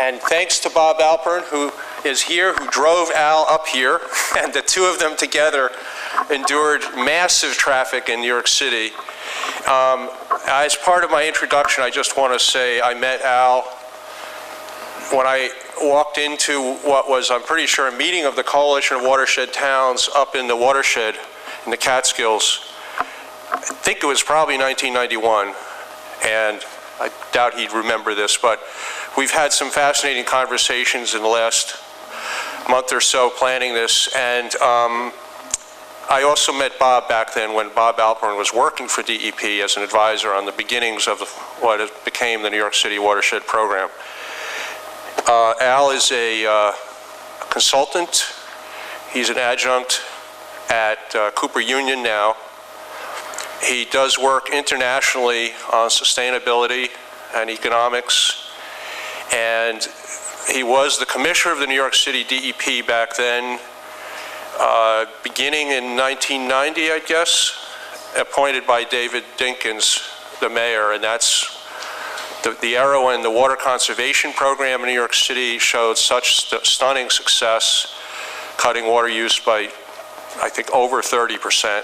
And thanks to Bob Alpern, who is here, who drove Al up here, and the two of them together endured massive traffic in New York City. As part of my introduction, I just want to say I met Al when I walked into what was, I'm pretty sure, a meeting of the Coalition of Watershed Towns up in the Watershed in the Catskills. I think it was probably 1991, and I doubt he'd remember this, but we've had some fascinating conversations in the last month or so planning this, and I also met Bob back then when Bob Alpern was working for DEP as an advisor on the beginnings of what became the New York City Watershed Program. Al is a consultant. He's an adjunct at Cooper Union now. He does work internationally on sustainability and economics, and he was the commissioner of the New York City DEP back then, beginning in 1990, I guess, appointed by David Dinkins, the mayor, and that's the era when the water conservation program in New York City showed such stunning success, cutting water use by, I think, over 30%.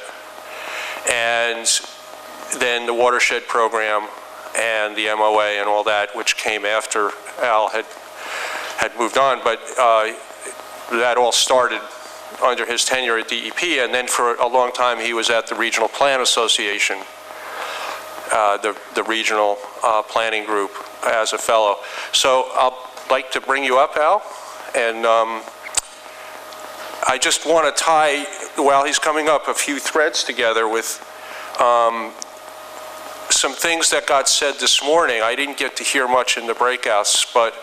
And then the watershed program and the MOA and all that, which came after Al had moved on, but that all started under his tenure at DEP, and then for a long time he was at the Regional Plan Association, the regional planning group, as a fellow. So I'd like to bring you up, Al, and I just want to tie, while he's coming up, a few threads together with some things that got said this morning. I didn't get to hear much in the breakouts, but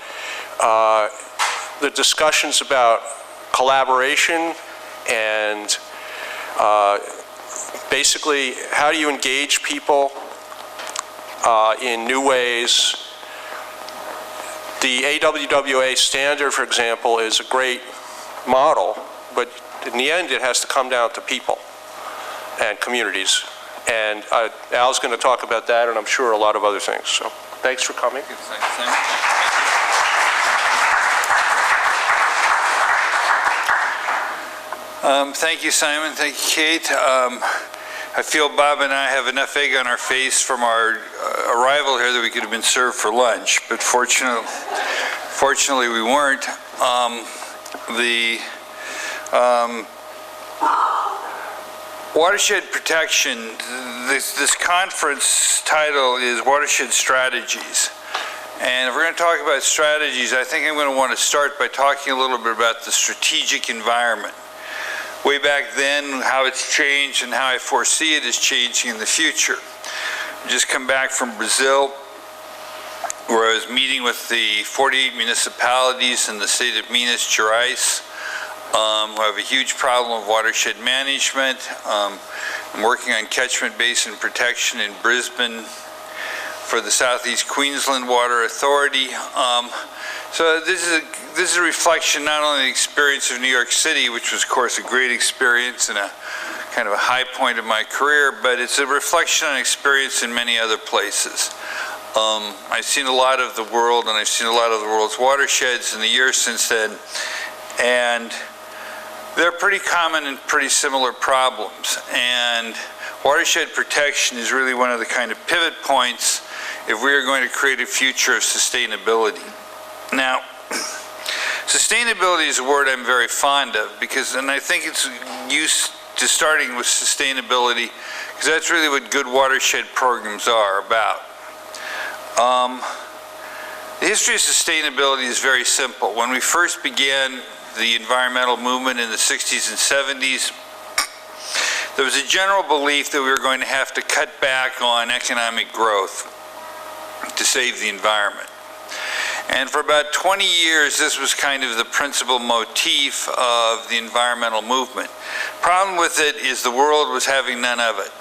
the discussions about collaboration and basically how do you engage people in new ways. The AWWA standard, for example, is a great model, but in the end it has to come down to people and communities. And Al's going to talk about that, and I'm sure a lot of other things. So thanks for coming. Thanks, Sam. Thank you, Simon. Thank you, Kate. I feel Bob and I have enough egg on our face from our arrival here that we could have been served for lunch, but fortunately we weren't. Watershed protection, this conference title is Watershed Strategies. And if we're going to talk about strategies, I think I'm going to want to start by talking a little bit about the strategic environment. Way back then, how it's changed and how I foresee it is changing in the future. I just come back from Brazil, where I was meeting with the 48 municipalities in the state of Minas Gerais, who have a huge problem of watershed management. I'm working on catchment basin protection in Brisbane for the Southeast Queensland Water Authority. So this is a reflection not only of the experience of New York City, which was, of course, a great experience and a kind of a high point of my career, but it's a reflection on experience in many other places. I've seen a lot of the world, and I've seen a lot of the world's watersheds in the years since then, and they're pretty common and pretty similar problems. And watershed protection is really one of the kind of pivot points if we are going to create a future of sustainability. Now, sustainability is a word I'm very fond of because, and I think it's used to starting with sustainability because that's really what good watershed programs are about. The history of sustainability is very simple. When we first began the environmental movement in the 60s and 70s, there was a general belief that we were going to have to cut back on economic growth to save the environment. And for about 20 years, this was kind of the principal motif of the environmental movement. Problem with it is the world was having none of it.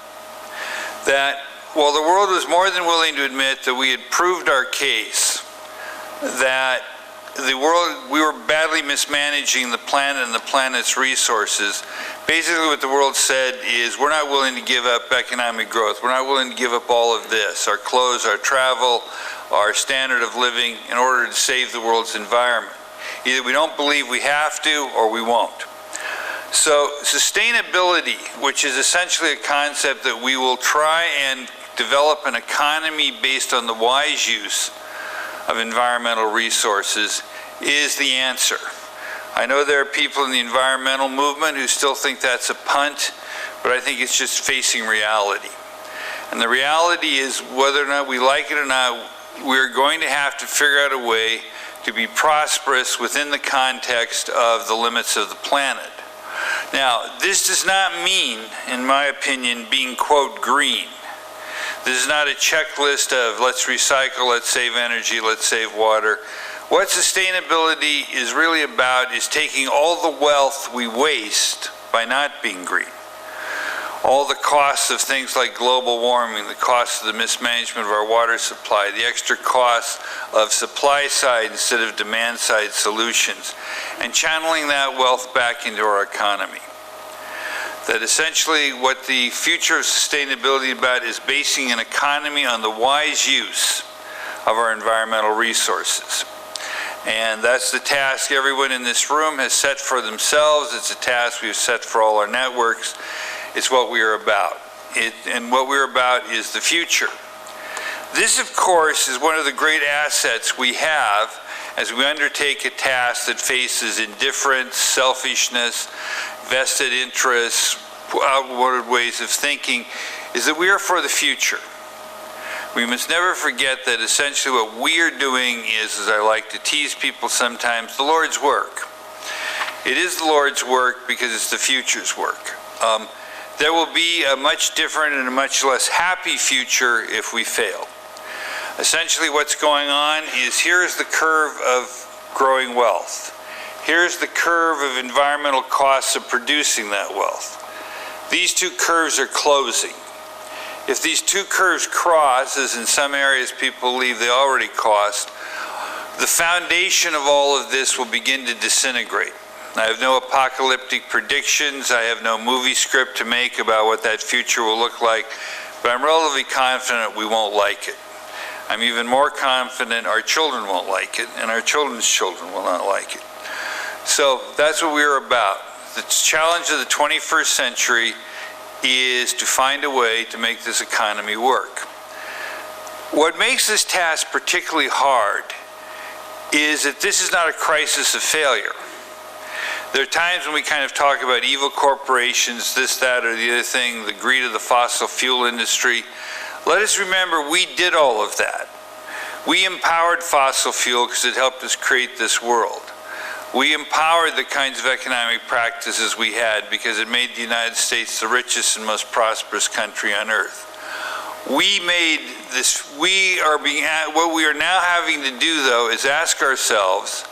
That while the world was more than willing to admit that we had proved our case, that we were badly mismanaging the planet and the planet's resources. Basically what the world said is, we're not willing to give up economic growth. We're not willing to give up all of this, our clothes, our travel, our standard of living, in order to save the world's environment. Either we don't believe we have to, or we won't. So sustainability, which is essentially a concept that we will try and develop an economy based on the wise use of environmental resources, is the answer. I know there are people in the environmental movement who still think that's a punt, but I think it's just facing reality. And the reality is, whether or not we like it or not, we're going to have to figure out a way to be prosperous within the context of the limits of the planet. Now, this does not mean, in my opinion, being, quote, green. This is not a checklist of let's recycle, let's save energy, let's save water. What sustainability is really about is taking all the wealth we waste by not being green. All the costs of things like global warming, the costs of the mismanagement of our water supply, the extra costs of supply side instead of demand side solutions, and channeling that wealth back into our economy. That essentially what the future of sustainability is about is basing an economy on the wise use of our environmental resources. And that's the task everyone in this room has set for themselves. It's a task we've set for all our networks. It's what we are about. And what we're about is the future. This, of course, is one of the great assets we have as we undertake a task that faces indifference, selfishness, vested interests, outward ways of thinking, is that we are for the future. We must never forget that essentially what we are doing is, as I like to tease people sometimes, the Lord's work. It is the Lord's work because it's the future's work. There will be a much different and a much less happy future if we fail. Essentially what's going on is, here's the curve of growing wealth. Here's the curve of environmental costs of producing that wealth. These two curves are closing. If these two curves cross, as in some areas people believe they already crossed, the foundation of all of this will begin to disintegrate. I have no apocalyptic predictions. I have no movie script to make about what that future will look like, but I'm relatively confident we won't like it. I'm even more confident our children won't like it, and our children's children will not like it. So that's what we're about. The challenge of the 21st century is to find a way to make this economy work. What makes this task particularly hard is that this is not a crisis of failure. There are times when we kind of talk about evil corporations, this, that, or the other thing, the greed of the fossil fuel industry. Let us remember we did all of that. We empowered fossil fuel because it helped us create this world. We empowered the kinds of economic practices we had because it made the United States the richest and most prosperous country on earth. We made this, what we are now having to do though is ask ourselves,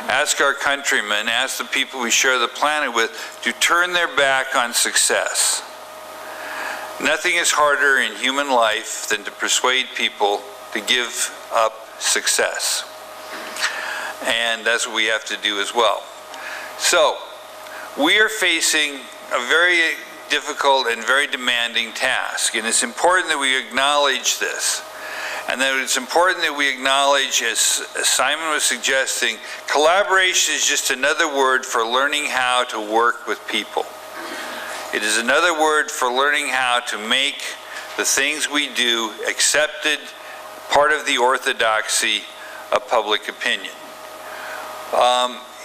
ask our countrymen, ask the people we share the planet with, to turn their back on success. Nothing is harder in human life than to persuade people to give up success. And that's what we have to do as well. So, we are facing a very difficult and very demanding task, and it's important that we acknowledge this. And that it's important that we acknowledge, as Simon was suggesting, collaboration is just another word for learning how to work with people. It is another word for learning how to make the things we do accepted, part of the orthodoxy of public opinion.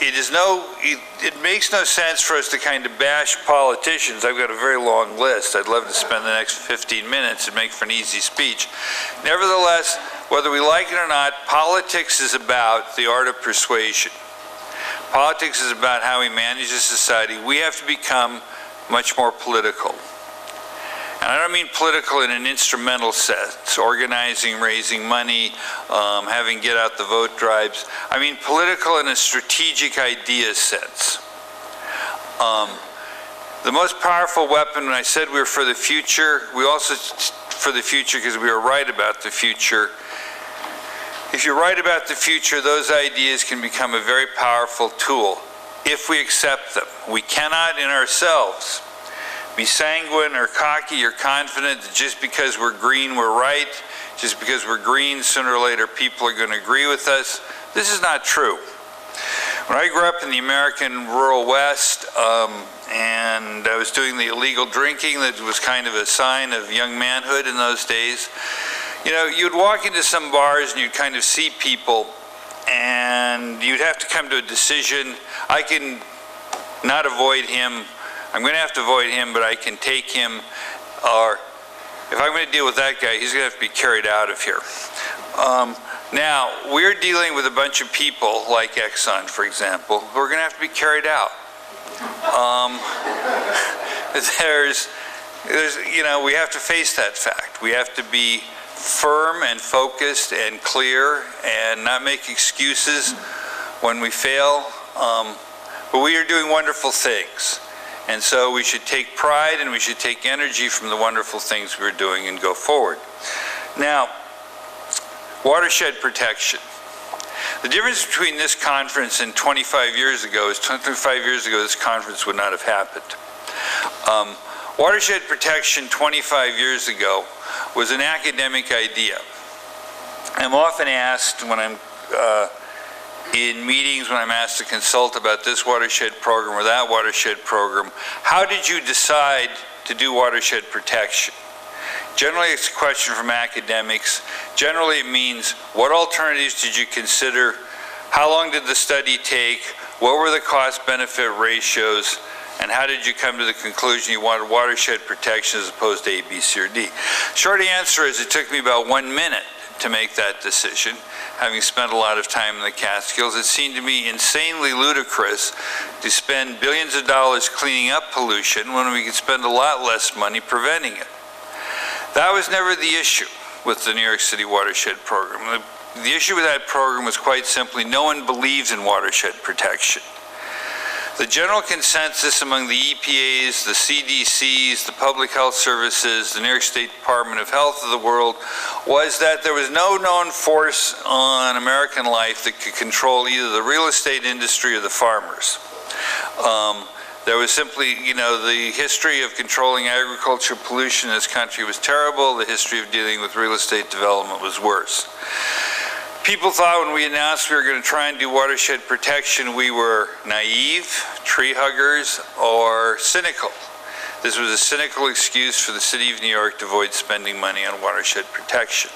It makes no sense for us to kind of bash politicians. I've got a very long list. I'd love to spend the next 15 minutes and make for an easy speech. Nevertheless, whether we like it or not, politics is about the art of persuasion. Politics is about how we manage a society. We have to become much more political. And I don't mean political in an instrumental sense, organizing, raising money, having get out the vote drives. I mean political in a strategic idea sense. The most powerful weapon, when I said we were for the future, we also for the future because we were right about the future, If you write about the future, those ideas can become a very powerful tool if we accept them. We cannot in ourselves be sanguine or cocky or confident that just because we're green, we're right. Just because we're green, sooner or later people are going to agree with us. This is not true. When I grew up in the American rural West, and I was doing the illegal drinking that was kind of a sign of young manhood in those days, you know, you'd walk into some bars and you'd kind of see people and you'd have to come to a decision. I can not avoid him. I'm going to have to avoid him, but I can take him. Or if I'm going to deal with that guy, he's going to have to be carried out of here. Now, we're dealing with a bunch of people, like Exxon, for example, who are going to have to be carried out. You know, we have to face that fact. We have to be firm and focused and clear and not make excuses when we fail. But we are doing wonderful things. And so we should take pride and we should take energy from the wonderful things we're doing and go forward. Now, watershed protection. The difference between this conference and 25 years ago is 25 years ago this conference would not have happened. Watershed protection 25 years ago was an academic idea. I'm often asked when I'm in meetings, when I'm asked to consult about this watershed program or that watershed program, how did you decide to do watershed protection? Generally, it's a question from academics. Generally, it means, what alternatives did you consider? How long did the study take? What were the cost-benefit ratios? And how did you come to the conclusion you wanted watershed protection as opposed to A, B, C, or D? Short answer is it took me about 1 minute to make that decision. Having spent a lot of time in the Catskills, it seemed to me insanely ludicrous to spend billions of dollars cleaning up pollution when we could spend a lot less money preventing it. That was never the issue with the New York City Watershed Program. The issue with that program was quite simply no one believes in watershed protection. The general consensus among the EPAs, the CDCs, the Public Health Services, the New York State Department of Health of the world was that there was no known force on American life that could control either the real estate industry or the farmers. There was simply, you know, the history of controlling agriculture pollution in this country was terrible. The history of dealing with real estate development was worse. People thought when we announced we were going to try and do watershed protection, we were naive, tree huggers, or cynical. This was a cynical excuse for the city of New York to avoid spending money on watershed protection.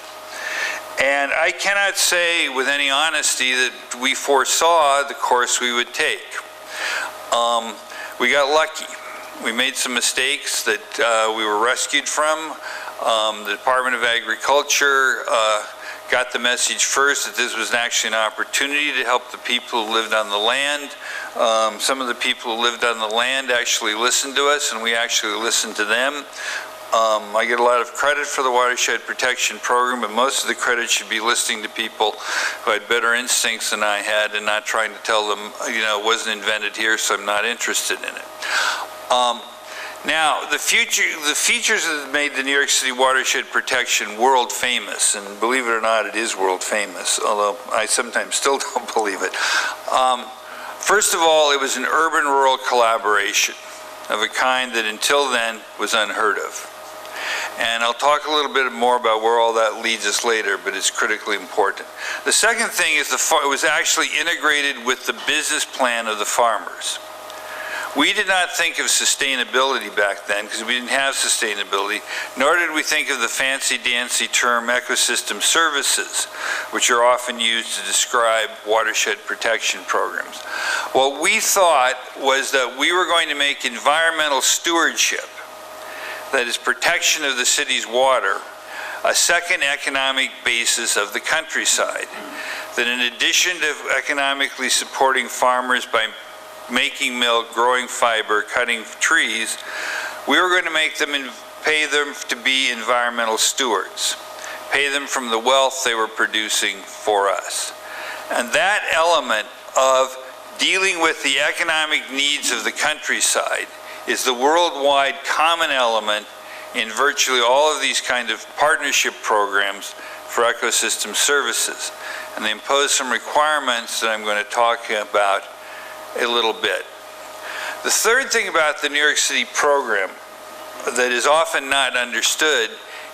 And I cannot say with any honesty that we foresaw the course we would take. We got lucky. We made some mistakes that we were rescued from. The Department of Agriculture got the message first that this was actually an opportunity to help the people who lived on the land. Some of the people who lived on the land actually listened to us, and we actually listened to them. I get a lot of credit for the Watershed Protection Program, but most of the credit should be listening to people who had better instincts than I had and not trying to tell them, you know, it wasn't invented here, so I'm not interested in it. Now, the features that made the New York City Watershed Protection world famous, and believe it or not, it is world famous, although I sometimes still don't believe it. First of all, it was an urban-rural collaboration of a kind that until then was unheard of. And I'll talk a little bit more about where all that leads us later, but it's critically important. The second thing is it was actually integrated with the business plan of the farmers. We did not think of sustainability back then because we didn't have sustainability, nor did we think of the fancy-dancy term ecosystem services, which are often used to describe watershed protection programs. What we thought was that we were going to make environmental stewardship, that is protection of the city's water, a second economic basis of the countryside. That in addition to economically supporting farmers by making milk, growing fiber, cutting trees, we were going to make them and pay them to be environmental stewards, pay them from the wealth they were producing for us. And that element of dealing with the economic needs of the countryside is the worldwide common element in virtually all of these kind of partnership programs for ecosystem services. And they impose some requirements that I'm going to talk about a little bit. The third thing about the New York City program that is often not understood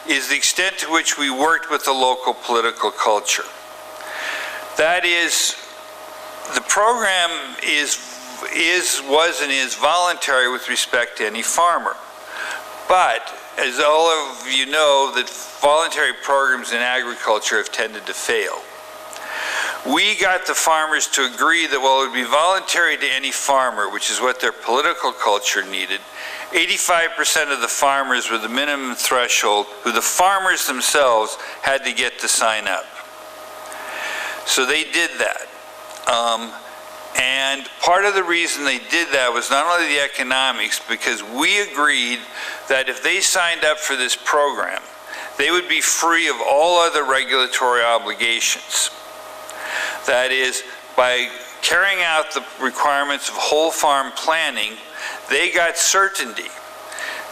is the extent to which we worked with the local political culture. That is, the program was and is voluntary with respect to any farmer. But, as all of you know, that voluntary programs in agriculture have tended to fail. We got the farmers to agree that while it would be voluntary to any farmer, which is what their political culture needed, 85% of the farmers with the minimum threshold, who the farmers themselves had to get to sign up. So they did that. And part of the reason they did that was not only the economics, because we agreed that if they signed up for this program, they would be free of all other regulatory obligations. That is, by carrying out the requirements of whole farm planning, they got certainty.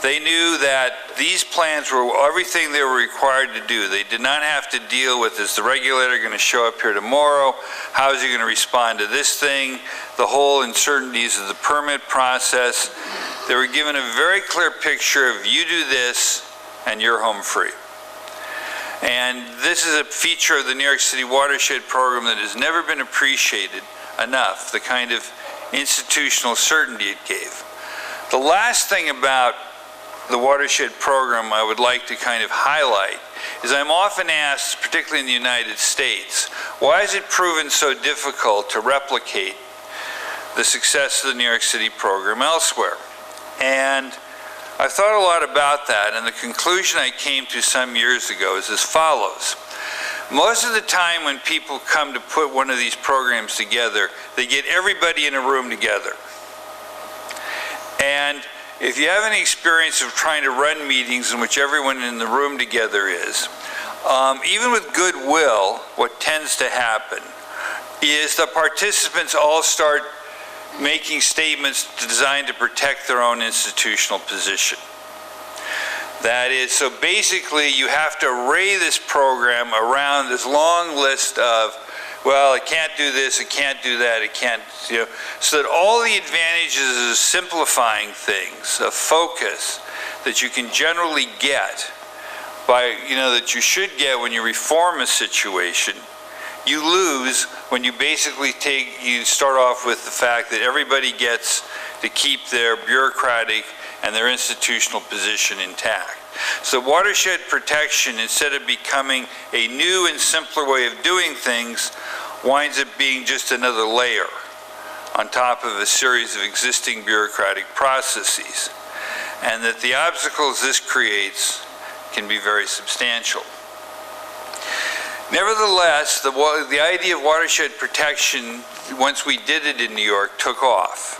They knew that these plans were everything they were required to do. They did not have to deal with, is the regulator going to show up here tomorrow? How is he going to respond to this thing? The whole uncertainties of the permit process. They were given a very clear picture of, you do this and you're home free. And this is a feature of the New York City Watershed program that has never been appreciated enough, the kind of institutional certainty it gave. The last thing about the Watershed program I would like to kind of highlight is I'm often asked, particularly in the United States, why is it proven so difficult to replicate the success of the New York City program elsewhere? And I've thought a lot about that, and the conclusion I came to some years ago is as follows. Most of the time when people come to put one of these programs together, they get everybody in a room together. And if you have any experience of trying to run meetings in which everyone in the room together is, even with goodwill, what tends to happen is the participants all start making statements designed to protect their own institutional position. That is, so basically you have to array this program around this long list of, well, it can't do this, it can't do that, it can't, you know, so that all the advantages of simplifying things, of focus, that you can generally get by, you know, that you should get when you reform a situation, you lose when you basically you start off with the fact that everybody gets to keep their bureaucratic and their institutional position intact. So watershed protection, instead of becoming a new and simpler way of doing things, winds up being just another layer on top of a series of existing bureaucratic processes. And that the obstacles this creates can be very substantial. Nevertheless, the idea of watershed protection, once we did it in New York, took off.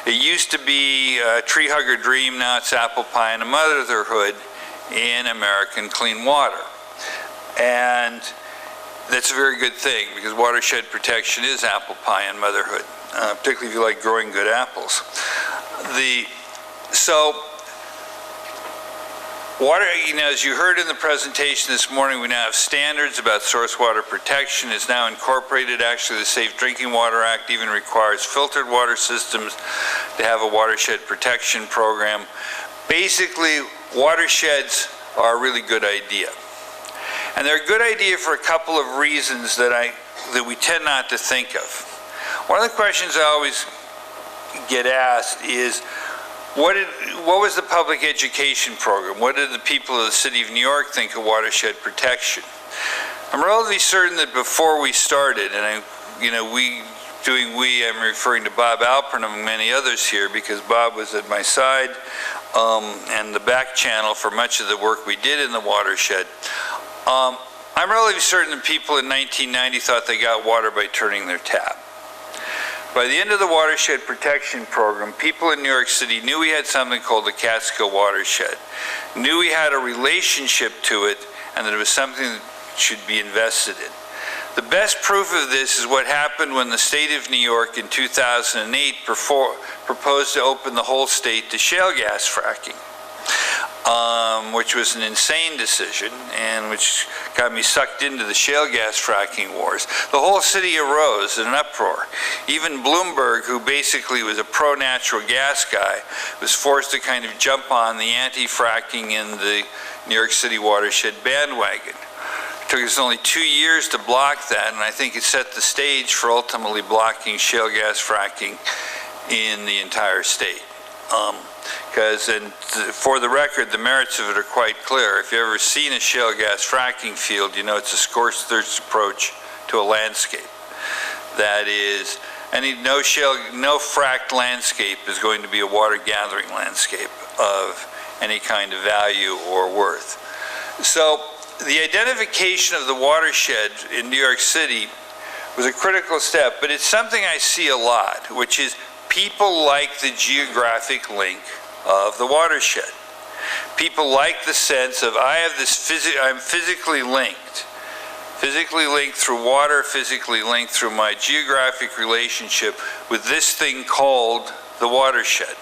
It used to be a tree hugger dream, now it's apple pie and a motherhood in American clean water. And that's a very good thing, because watershed protection is apple pie and motherhood, particularly if you like growing good apples. Water, you know, as you heard in the presentation this morning, we now have standards about source water protection. It's now incorporated. Actually, the Safe Drinking Water Act even requires filtered water systems to have a watershed protection program. Basically, watersheds are a really good idea. And they're a good idea for a couple of reasons that we tend not to think of. One of the questions I always get asked is, what was the public education program? What did the people of the city of New York think of watershed protection? I'm relatively certain that before we started, and I'm referring to Bob Alpern and many others here, because Bob was at my side and the back channel for much of the work we did in the watershed. I'm relatively certain that people in 1990 thought they got water by turning their tap. By the end of the watershed protection program, people in New York City knew we had something called the Catskill watershed, knew we had a relationship to it, and that it was something that should be invested in. The best proof of this is what happened when the state of New York in 2008 proposed to open the whole state to shale gas fracking. which was an insane decision and which got me sucked into the shale gas fracking wars. The whole city arose in an uproar. Even Bloomberg, who basically was a pro-natural gas guy, was forced to kind of jump on the anti-fracking in the New York City watershed bandwagon. It took us only 2 years to block that, and I think it set the stage for ultimately blocking shale gas fracking in the entire state. For the record, the merits of it are quite clear. If you've ever seen a shale gas fracking field, you know it's a scorched earth approach to a landscape. That is, no fracked landscape is going to be a water gathering landscape of any kind of value or worth. So the identification of the watershed in New York City was a critical step, but it's something I see a lot, which is people like the geographic link of the watershed. People like the sense of I'm physically linked through water, physically linked through my geographic relationship with this thing called the watershed.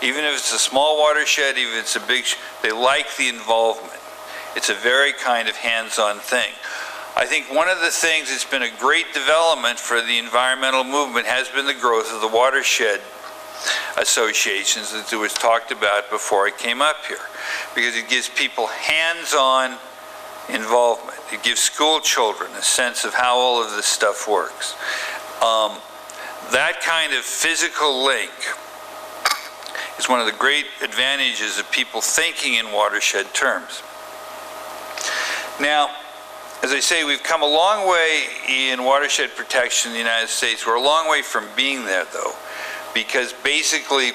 Even if it's a small watershed, even if it's a big, they like the involvement. It's a very kind of hands-on thing. I think one of the things that's been a great development for the environmental movement has been the growth of the watershed associations that was talked about before I came up here, because it gives people hands-on involvement. It gives school children a sense of how all of this stuff works. That kind of physical link is one of the great advantages of people thinking in watershed terms. Now, as I say, we've come a long way in watershed protection in the United States. We're a long way from being there, though, because basically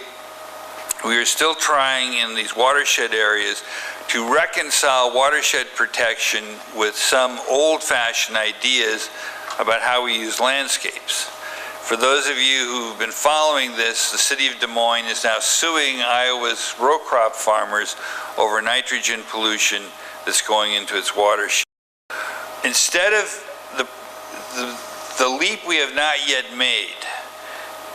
we are still trying in these watershed areas to reconcile watershed protection with some old-fashioned ideas about how we use landscapes. For those of you who've been following this, the city of Des Moines is now suing Iowa's row crop farmers over nitrogen pollution that's going into its watershed. Instead of the leap we have not yet made,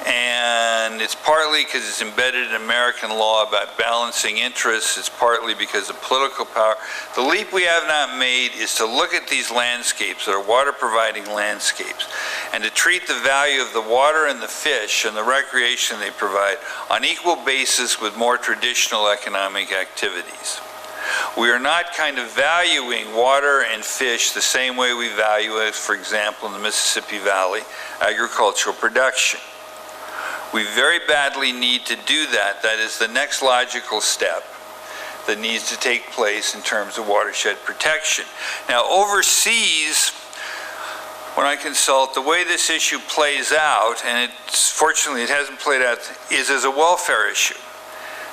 and it's partly because it's embedded in American law about balancing interests, it's partly because of political power. The leap we have not made is to look at these landscapes that are water-providing landscapes and to treat the value of the water and the fish and the recreation they provide on equal basis with more traditional economic activities. We are not kind of valuing water and fish the same way we value it, for example, in the Mississippi Valley, agricultural production. We very badly need to do that. That is the next logical step that needs to take place in terms of watershed protection. Now, overseas, when I consult, the way this issue plays out, and fortunately it hasn't played out, is as a welfare issue.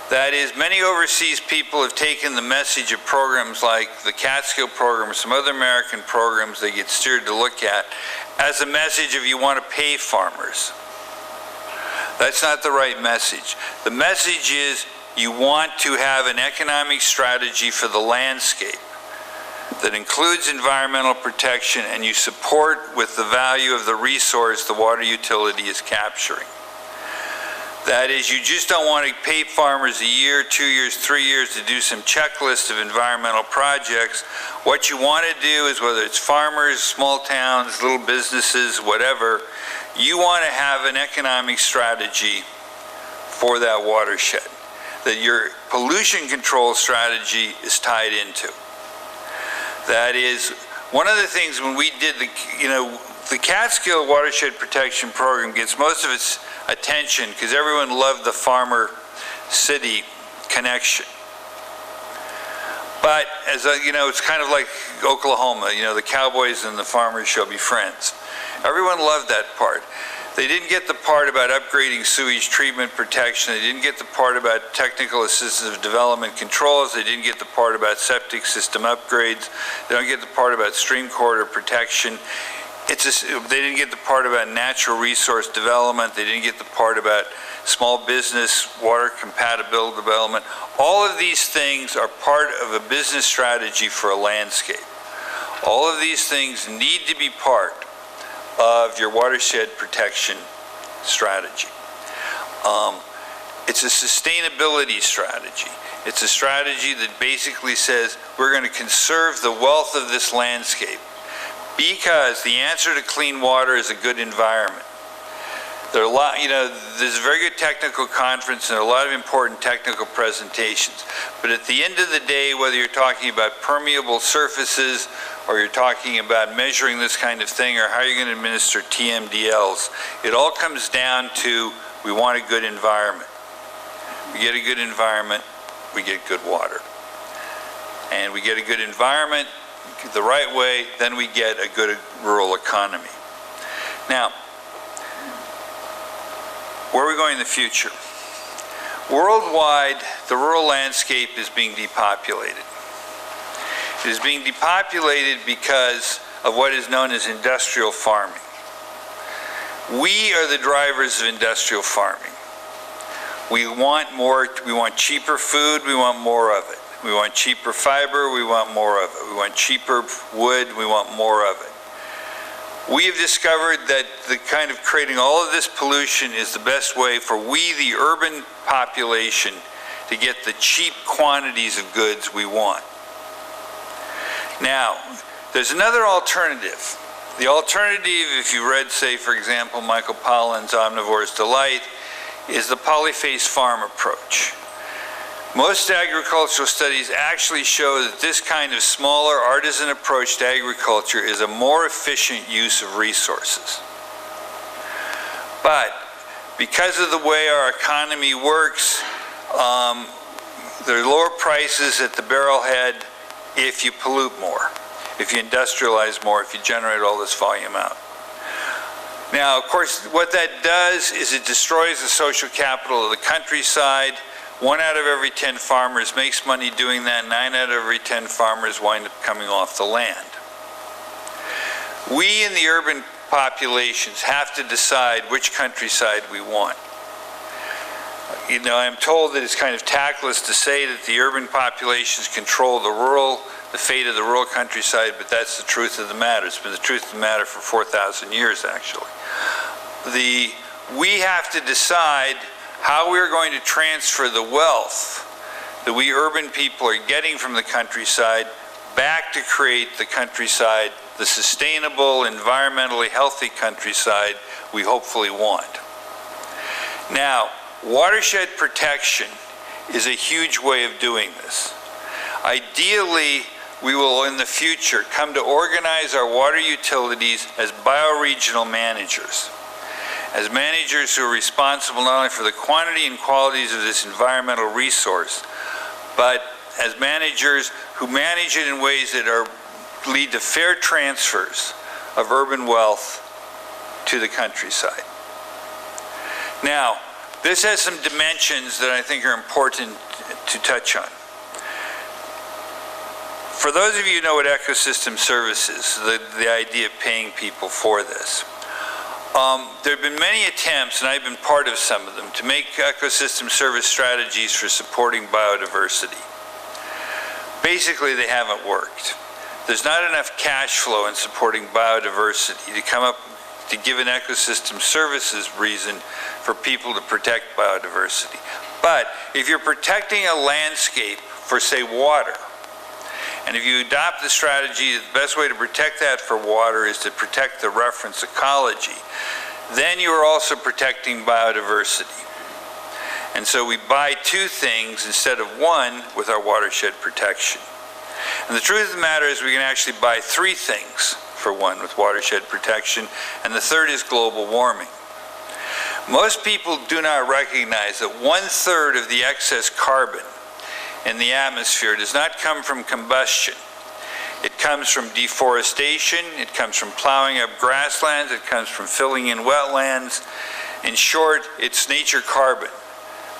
That is, many overseas people have taken the message of programs like the Catskill program or some other American programs they get steered to look at as a message of you want to pay farmers. That's not the right message. The message is you want to have an economic strategy for the landscape that includes environmental protection, and you support with the value of the resource the water utility is capturing. That is, you just don't want to pay farmers a year, 2 years, 3 years to do some checklist of environmental projects. What you want to do is, whether it's farmers, small towns, little businesses, whatever, you want to have an economic strategy for that watershed that your pollution control strategy is tied into. That is, one of the things when we did the Catskill Watershed Protection Program gets most of its attention because everyone loved the farmer-city connection. But as it's kind of like Oklahoma, the cowboys and the farmers shall be friends. Everyone loved that part. They didn't get the part about upgrading sewage treatment protection. They didn't get the part about technical assistance of development controls. They didn't get the part about septic system upgrades. They don't get the part about stream corridor protection. They didn't get the part about natural resource development. They didn't get the part about small business, water compatible development. All of these things are part of a business strategy for a landscape. All of these things need to be part of your watershed protection strategy. It's a sustainability strategy. It's a strategy that basically says we're going to conserve the wealth of this landscape because the answer to clean water is a good environment. There are a lot, there's a very good technical conference and a lot of important technical presentations. But at the end of the day, whether you're talking about permeable surfaces or you're talking about measuring this kind of thing or how you're going to administer TMDLs, it all comes down to we want a good environment. We get a good environment, we get good water. And we get a good environment the right way, then we get a good rural economy. Now, where are we going in the future? Worldwide, the rural landscape is being depopulated. It is being depopulated because of what is known as industrial farming. We are the drivers of industrial farming. We want more, we want cheaper food, we want more of it. We want cheaper fiber, we want more of it. We want cheaper wood, we want more of it. We have discovered that the kind of creating all of this pollution is the best way for we, the urban population, to get the cheap quantities of goods we want. Now, there's another alternative. The alternative, if you read, say, for example, Michael Pollan's Omnivore's Delight, is the polyphase farm approach. Most agricultural studies actually show that this kind of smaller artisan approach to agriculture is a more efficient use of resources. But because of the way our economy works, there are lower prices at the barrelhead if you pollute more, if you industrialize more, if you generate all this volume out. Now, of course, what that does is it destroys the social capital of the countryside. 1 out of every 10 farmers makes money doing that. 9 out of every 10 farmers wind up coming off the land. We in the urban populations have to decide which countryside we want. I'm told that it's kind of tactless to say that the urban populations control the fate of the rural countryside, but that's the truth of the matter. It's been the truth of the matter for 4,000 years, actually. We have to decide how we're going to transfer the wealth that we urban people are getting from the countryside back to create the countryside, the sustainable, environmentally healthy countryside we hopefully want. Now, watershed protection is a huge way of doing this. Ideally, we will in the future come to organize our water utilities as bioregional managers. As managers who are responsible not only for the quantity and qualities of this environmental resource, but as managers who manage it in ways that lead to fair transfers of urban wealth to the countryside. Now, this has some dimensions that I think are important to touch on. For those of you who know what ecosystem service is, the idea of paying people for this, there have been many attempts, and I've been part of some of them, to make ecosystem service strategies for supporting biodiversity. Basically, they haven't worked. There's not enough cash flow in supporting biodiversity to come up to give an ecosystem services reason for people to protect biodiversity. But if you're protecting a landscape for, say, water, and if you adopt the strategy, the best way to protect that for water is to protect the reference ecology, then you are also protecting biodiversity. And so we buy two things instead of one with our watershed protection. And the truth of the matter is we can actually buy three things for one with watershed protection, and the third is global warming. Most people do not recognize that 1/3 of the excess carbon in the atmosphere does not come from combustion. It comes from deforestation, it comes from plowing up grasslands, it comes from filling in wetlands. In short, it's nature carbon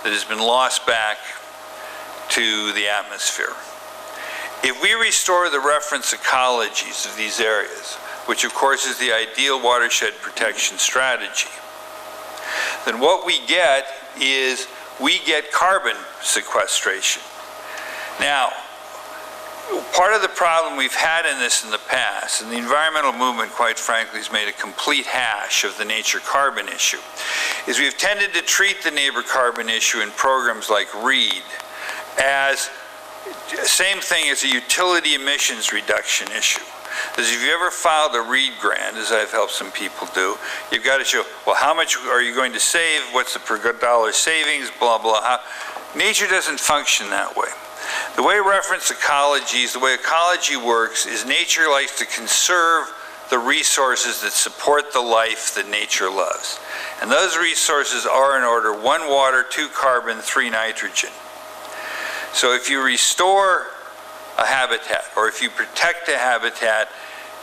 that has been lost back to the atmosphere. If we restore the reference ecologies of these areas, which of course is the ideal watershed protection strategy, then what we get is we get carbon sequestration. Now, part of the problem we've had in this in the past, and the environmental movement, quite frankly, has made a complete hash of the nature carbon issue, is we've tended to treat the neighbor carbon issue in programs like READ as same thing as a utility emissions reduction issue. Because if you ever filed a READ grant, as I've helped some people do, you've got to show, well, how much are you going to save? What's the per dollar savings? Blah, blah. Nature doesn't function that way. The way reference ecologies, the way ecology works, is nature likes to conserve the resources that support the life that nature loves. And those resources are in order: 1, water; 2, carbon; 3, nitrogen. So if you restore a habitat, or if you protect a habitat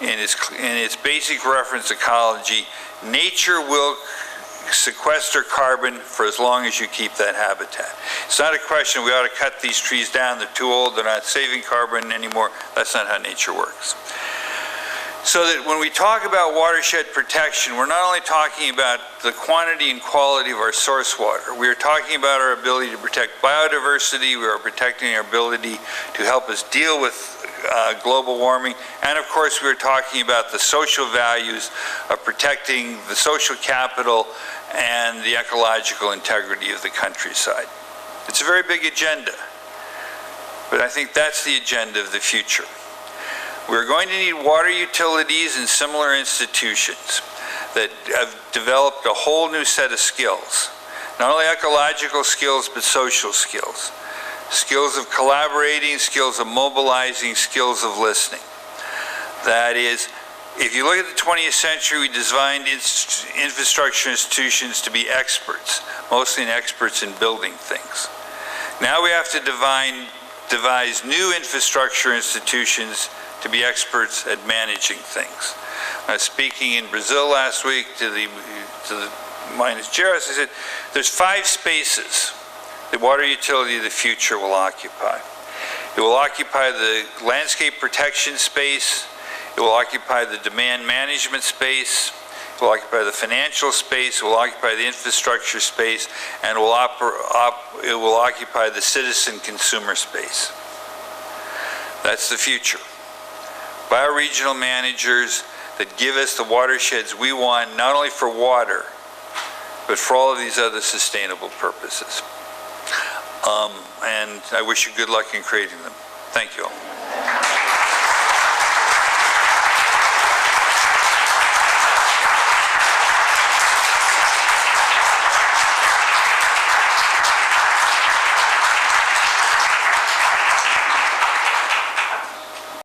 in its basic reference ecology, nature will sequester carbon for as long as you keep that habitat. It's not a question we ought to cut these trees down, they're too old, they're not saving carbon anymore. That's not how nature works. So that when we talk about watershed protection, we're not only talking about the quantity and quality of our source water, we are talking about our ability to protect biodiversity, we are protecting our ability to help us deal with global warming, and of course we're talking about the social values of protecting the social capital and the ecological integrity of the countryside. It's a very big agenda, but I think that's the agenda of the future. We're going to need water utilities and similar institutions that have developed a whole new set of skills. Not only ecological skills, but social skills. Skills of collaborating, skills of mobilizing, skills of listening. That is, if you look at the 20th century, we designed infrastructure institutions to be experts, mostly experts in building things. Now we have to devise new infrastructure institutions to be experts at managing things. I was speaking in Brazil last week to the Minas Gerais. I said, there's 5 spaces the water utility of the future will occupy. It will occupy the landscape protection space, it will occupy the demand management space, it will occupy the financial space, it will occupy the infrastructure space, and it will occupy the citizen consumer space. That's the future. Bioregional managers that give us the watersheds we want, not only for water, but for all of these other sustainable purposes. And I wish you good luck in creating them. Thank you all.